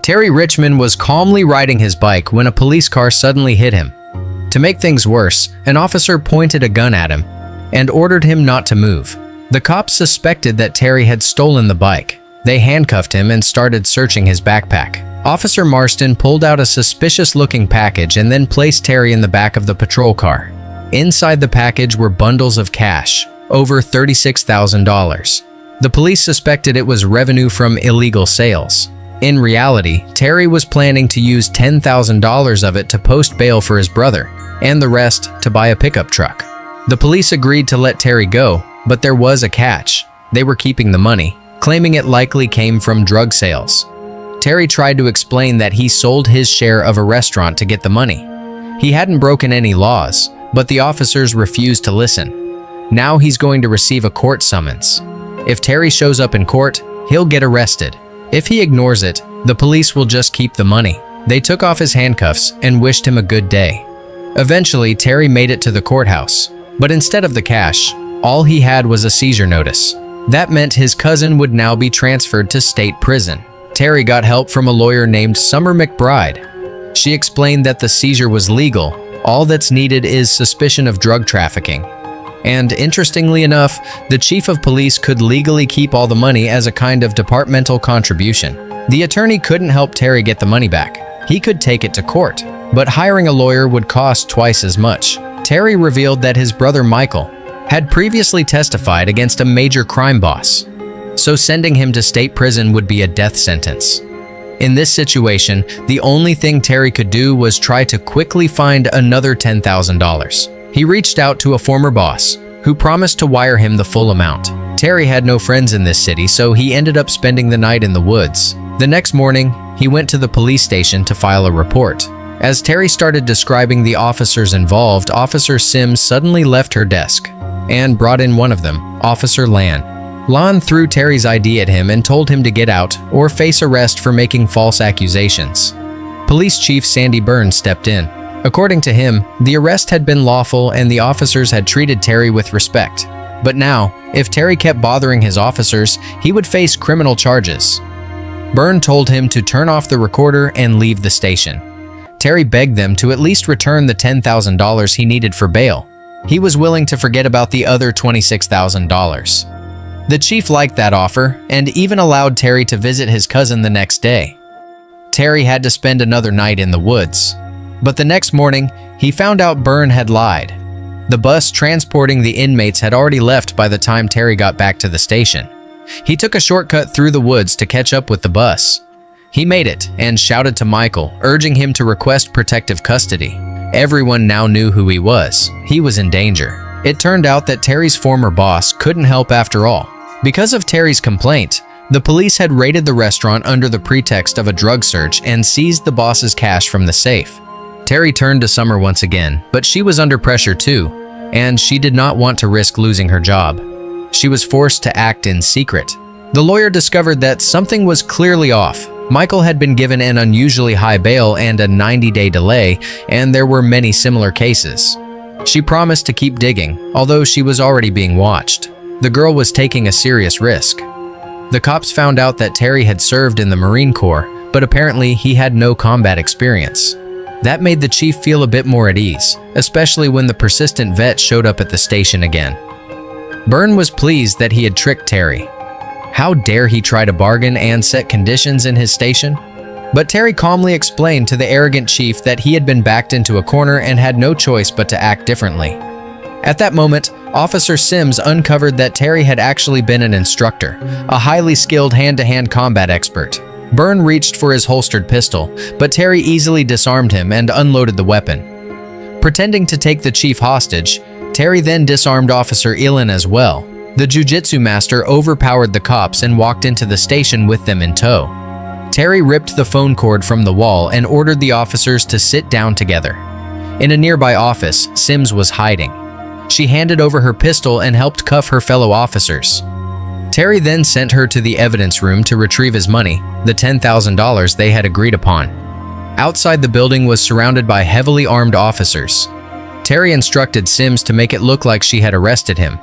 Terry Richmond was calmly riding his bike when a police car suddenly hit him. To make things worse, an officer pointed a gun at him and ordered him not to move. The cops suspected that Terry had stolen the bike. They handcuffed him and started searching his backpack. Officer Marston pulled out a suspicious-looking package and then placed Terry in the back of the patrol car. Inside the package were bundles of cash, over $36,000. The police suspected it was revenue from illegal sales. In reality, Terry was planning to use $10,000 of it to post bail for his brother, and the rest to buy a pickup truck. The police agreed to let Terry go, but there was a catch. They were keeping the money, claiming it likely came from drug sales. Terry tried to explain that he sold his share of a restaurant to get the money. He hadn't broken any laws, but the officers refused to listen. Now he's going to receive a court summons. If Terry shows up in court, he'll get arrested. If he ignores it, the police will just keep the money. They took off his handcuffs and wished him a good day. Eventually, Terry made it to the courthouse, but instead of the cash, all he had was a seizure notice. That meant his cousin would now be transferred to state prison. Terry got help from a lawyer named Summer McBride. She explained that the seizure was legal. All that's needed is suspicion of drug trafficking. And interestingly enough, the chief of police could legally keep all the money as a kind of departmental contribution. The attorney couldn't help Terry get the money back. He could take it to court, but hiring a lawyer would cost twice as much. Terry revealed that his brother Michael had previously testified against a major crime boss, so sending him to state prison would be a death sentence. In this situation, the only thing Terry could do was try to quickly find another $10,000. He reached out to a former boss, who promised to wire him the full amount. Terry had no friends in this city, so he ended up spending the night in the woods. The next morning, he went to the police station to file a report. As Terry started describing the officers involved, Officer Sims suddenly left her desk and brought in one of them, Officer Lan. Lan threw Terry's ID at him and told him to get out or face arrest for making false accusations. Police Chief Sandy Burns stepped in. According to him, the arrest had been lawful and the officers had treated Terry with respect. But now, if Terry kept bothering his officers, he would face criminal charges. Byrne told him to turn off the recorder and leave the station. Terry begged them to at least return the $10,000 he needed for bail. He was willing to forget about the other $26,000. The chief liked that offer and even allowed Terry to visit his cousin the next day. Terry had to spend another night in the woods. But the next morning, he found out Byrne had lied. The bus transporting the inmates had already left by the time Terry got back to the station. He took a shortcut through the woods to catch up with the bus. He made it and shouted to Michael, urging him to request protective custody. Everyone now knew who he was. He was in danger. It turned out that Terry's former boss couldn't help after all. Because of Terry's complaint, the police had raided the restaurant under the pretext of a drug search and seized the boss's cash from the safe. Terry turned to Summer once again, but she was under pressure too, and she did not want to risk losing her job. She was forced to act in secret. The lawyer discovered that something was clearly off. Michael had been given an unusually high bail and a 90-day delay, and there were many similar cases. She promised to keep digging, although she was already being watched. The girl was taking a serious risk. The cops found out that Terry had served in the Marine Corps, but apparently he had no combat experience. That made the chief feel a bit more at ease, especially when the persistent vet showed up at the station again. Byrne was pleased that he had tricked Terry. How dare he try to bargain and set conditions in his station? But Terry calmly explained to the arrogant chief that he had been backed into a corner and had no choice but to act differently. At that moment, Officer Sims uncovered that Terry had actually been an instructor, a highly skilled hand-to-hand combat expert. Byrne reached for his holstered pistol, but Terry easily disarmed him and unloaded the weapon. Pretending to take the chief hostage, Terry then disarmed Officer Elin as well. The jiu-jitsu master overpowered the cops and walked into the station with them in tow. Terry ripped the phone cord from the wall and ordered the officers to sit down together. In a nearby office, Sims was hiding. She handed over her pistol and helped cuff her fellow officers. Terry then sent her to the evidence room to retrieve his money, the $10,000 they had agreed upon. Outside the building was surrounded by heavily armed officers. Terry instructed Sims to make it look like she had arrested him.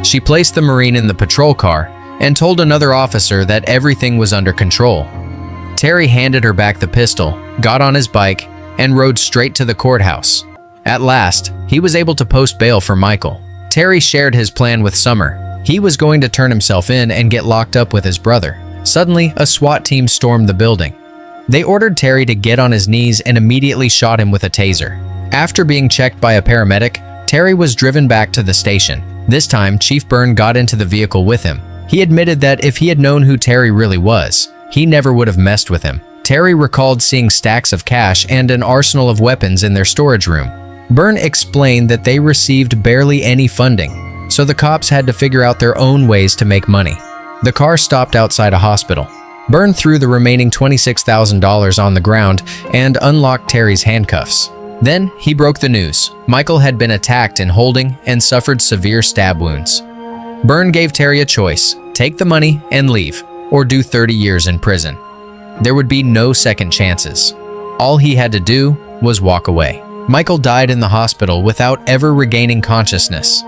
She placed the Marine in the patrol car and told another officer that everything was under control. Terry handed her back the pistol, got on his bike, and rode straight to the courthouse. At last, he was able to post bail for Michael. Terry shared his plan with Summer. He was going to turn himself in and get locked up with his brother. Suddenly, a SWAT team stormed the building. They ordered Terry to get on his knees and immediately shot him with a taser. After being checked by a paramedic, Terry was driven back to the station. This time, Chief Byrne got into the vehicle with him. He admitted that if he had known who Terry really was, he never would have messed with him. Terry recalled seeing stacks of cash and an arsenal of weapons in their storage room. Byrne explained that they received barely any funding, so the cops had to figure out their own ways to make money. The car stopped outside a hospital. Byrne threw the remaining $26,000 on the ground and unlocked Terry's handcuffs. Then he broke the news. Michael had been attacked in holding and suffered severe stab wounds. Byrne gave Terry a choice: take the money and leave, or do 30 years in prison. There would be no second chances. All he had to do was walk away. Michael died in the hospital without ever regaining consciousness.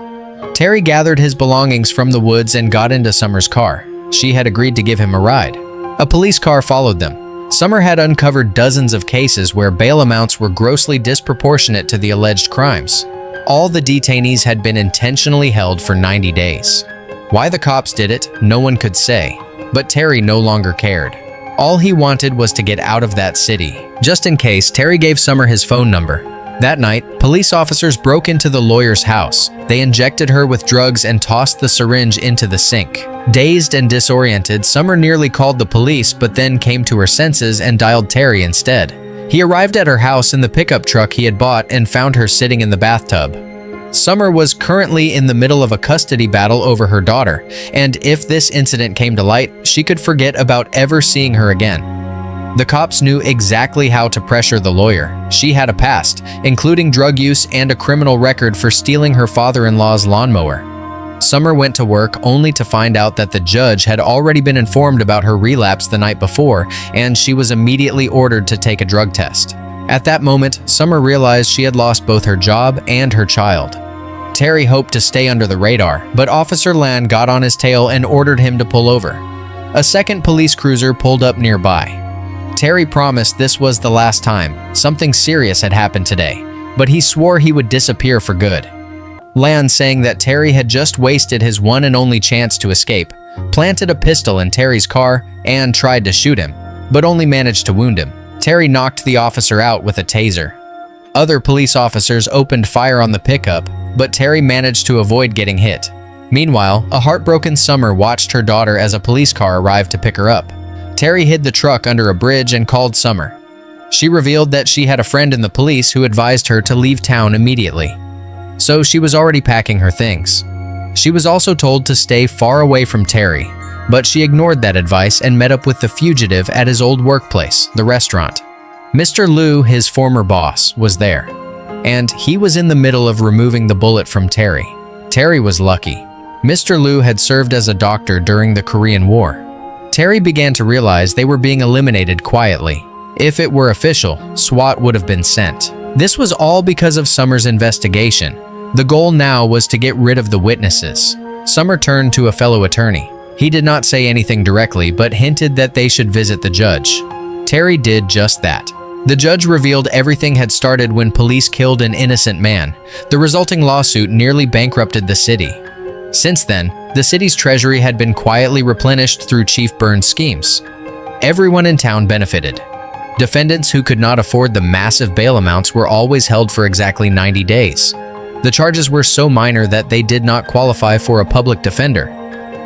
Terry gathered his belongings from the woods and got into Summer's car. She had agreed to give him a ride. A police car followed them. Summer had uncovered dozens of cases where bail amounts were grossly disproportionate to the alleged crimes. All the detainees had been intentionally held for 90 days. Why the cops did it, no one could say, but Terry no longer cared. All he wanted was to get out of that city. Just in case, Terry gave Summer his phone number. That night, police officers broke into the lawyer's house. They injected her with drugs and tossed the syringe into the sink. Dazed and disoriented, Summer nearly called the police, but then came to her senses and dialed Terry instead. He arrived at her house in the pickup truck he had bought and found her sitting in the bathtub. Summer was currently in the middle of a custody battle over her daughter, and if this incident came to light, she could forget about ever seeing her again. The cops knew exactly how to pressure the lawyer. She had a past, including drug use and a criminal record for stealing her father-in-law's lawnmower. Summer went to work only to find out that the judge had already been informed about her relapse the night before, and she was immediately ordered to take a drug test. At that moment, Summer realized she had lost both her job and her child. Terry hoped to stay under the radar, but Officer Land got on his tail and ordered him to pull over. A second police cruiser pulled up nearby. Terry promised this was the last time. Something serious had happened today, but he swore he would disappear for good. Land, saying that Terry had just wasted his one and only chance to escape, planted a pistol in Terry's car and tried to shoot him, but only managed to wound him. Terry knocked the officer out with a taser. Other police officers opened fire on the pickup, but Terry managed to avoid getting hit. Meanwhile, a heartbroken Summer watched her daughter as a police car arrived to pick her up. Terry hid the truck under a bridge and called Summer. She revealed that she had a friend in the police who advised her to leave town immediately. So she was already packing her things. She was also told to stay far away from Terry, but she ignored that advice and met up with the fugitive at his old workplace, the restaurant. Mr. Liu, his former boss, was there, and he was in the middle of removing the bullet from Terry. Terry was lucky. Mr. Liu had served as a doctor during the Korean War. Terry began to realize they were being eliminated quietly. If it were official, SWAT would have been sent. This was all because of Summer's investigation. The goal now was to get rid of the witnesses. Summer turned to a fellow attorney. He did not say anything directly, but hinted that they should visit the judge. Terry did just that. The judge revealed everything had started when police killed an innocent man. The resulting lawsuit nearly bankrupted the city. Since then, the city's treasury had been quietly replenished through Chief Byrne's schemes. Everyone in town benefited. Defendants who could not afford the massive bail amounts were always held for exactly 90 days. The charges were so minor that they did not qualify for a public defender.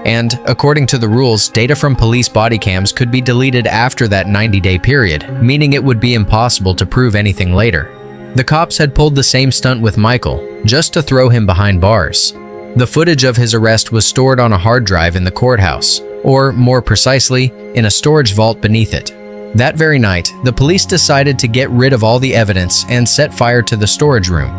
And, according to the rules, data from police body cams could be deleted after that 90-day period, meaning it would be impossible to prove anything later. The cops had pulled the same stunt with Michael, just to throw him behind bars. The footage of his arrest was stored on a hard drive in the courthouse, or more precisely, in a storage vault beneath it. That very night, the police decided to get rid of all the evidence and set fire to the storage room.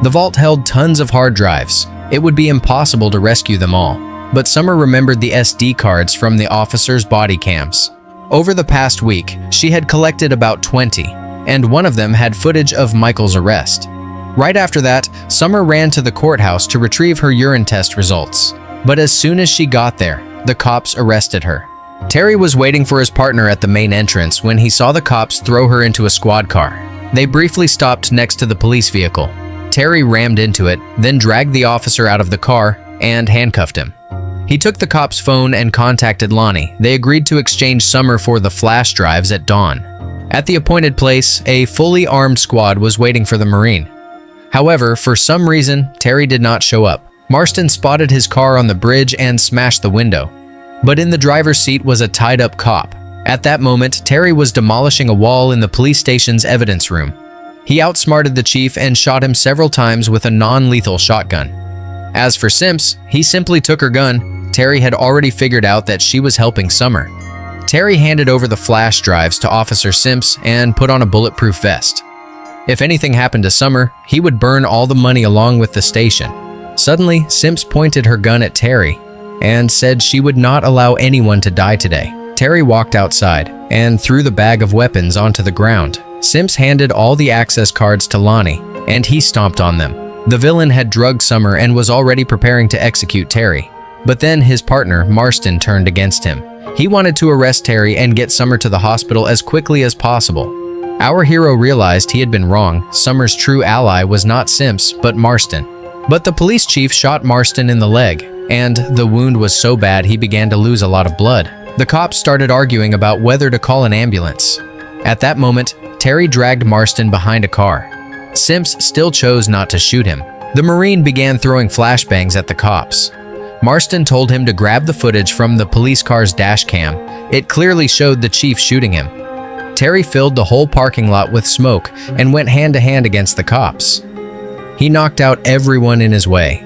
The vault held tons of hard drives. It would be impossible to rescue them all, but Summer remembered the SD cards from the officers' body cams. Over the past week, she had collected about 20, and one of them had footage of Michael's arrest. Right after that, Summer ran to the courthouse to retrieve her urine test results. But as soon as she got there, the cops arrested her. Terry was waiting for his partner at the main entrance when he saw the cops throw her into a squad car. They briefly stopped next to the police vehicle. Terry rammed into it, then dragged the officer out of the car and handcuffed him. He took the cop's phone and contacted Lonnie. They agreed to exchange Summer for the flash drives at dawn. At the appointed place, a fully armed squad was waiting for the Marine. However, for some reason, Terry did not show up. Marston spotted his car on the bridge and smashed the window. But in the driver's seat was a tied-up cop. At that moment, Terry was demolishing a wall in the police station's evidence room. He outsmarted the chief and shot him several times with a non-lethal shotgun. As for Simps, he simply took her gun. Terry had already figured out that she was helping Summer. Terry handed over the flash drives to Officer Simps and put on a bulletproof vest. If anything happened to Summer, he would burn all the money along with the station. Suddenly, Simps pointed her gun at Terry and said she would not allow anyone to die today. Terry walked outside and threw the bag of weapons onto the ground. Simps handed all the access cards to Lonnie, and he stomped on them. The villain had drugged Summer and was already preparing to execute Terry. But then his partner, Marston, turned against him. He wanted to arrest Terry and get Summer to the hospital as quickly as possible. Our hero realized he had been wrong. Summer's true ally was not Simps, but Marston. But the police chief shot Marston in the leg, and the wound was so bad he began to lose a lot of blood. The cops started arguing about whether to call an ambulance. At that moment, Terry dragged Marston behind a car. Simps still chose not to shoot him. The Marine began throwing flashbangs at the cops. Marston told him to grab the footage from the police car's dash cam. It clearly showed the chief shooting him. Terry filled the whole parking lot with smoke and went hand-to-hand against the cops. He knocked out everyone in his way.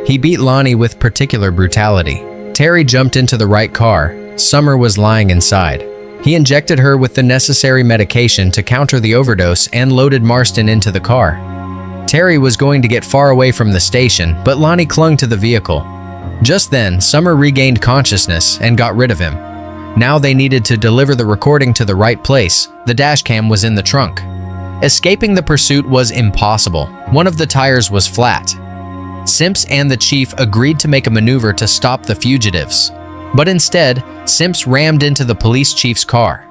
He beat Lonnie with particular brutality. Terry jumped into the right car. Summer was lying inside. He injected her with the necessary medication to counter the overdose and loaded Marston into the car. Terry was going to get far away from the station, but Lonnie clung to the vehicle. Just then, Summer regained consciousness and got rid of him. Now they needed to deliver the recording to the right place. The dashcam was in the trunk. Escaping the pursuit was impossible. One of the tires was flat. Simps and the chief agreed to make a maneuver to stop the fugitives. But instead, Simps rammed into the police chief's car.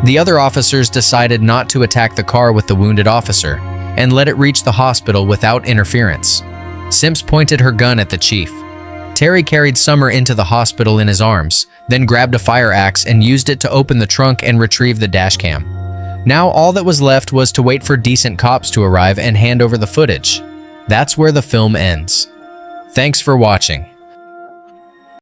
The other officers decided not to attack the car with the wounded officer and let it reach the hospital without interference. Simps pointed her gun at the chief. Terry carried Summer into the hospital in his arms, then grabbed a fire axe and used it to open the trunk and retrieve the dashcam. Now all that was left was to wait for decent cops to arrive and hand over the footage. That's where the film ends. Thanks for watching.